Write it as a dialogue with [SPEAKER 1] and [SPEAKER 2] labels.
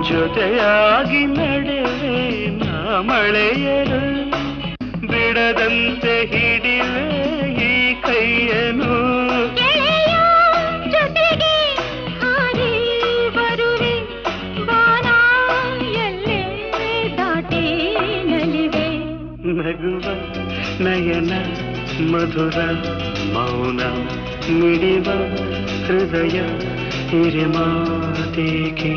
[SPEAKER 1] ಜೊತೆಯಾಗಿ ನಡೆವೆ ನಾ ಮಳೆಯರು ಬಿಡದಂತೆ ಹಿಡಿವೆ ಈ ಕೈಯನು
[SPEAKER 2] ಜೊತೆಗೆ ಹಾರಿ ಬರುವೆ ಬಾನ ಎಲ್ಲೇ ದಾಟಿ ನಲಿವೆ
[SPEAKER 1] ನಗುವ ನಯನ ಮಧುರ ಮೌನ ಮಿಡಿವ ಹೃದಯ ಹಿರಿಮಾತೇಕೆ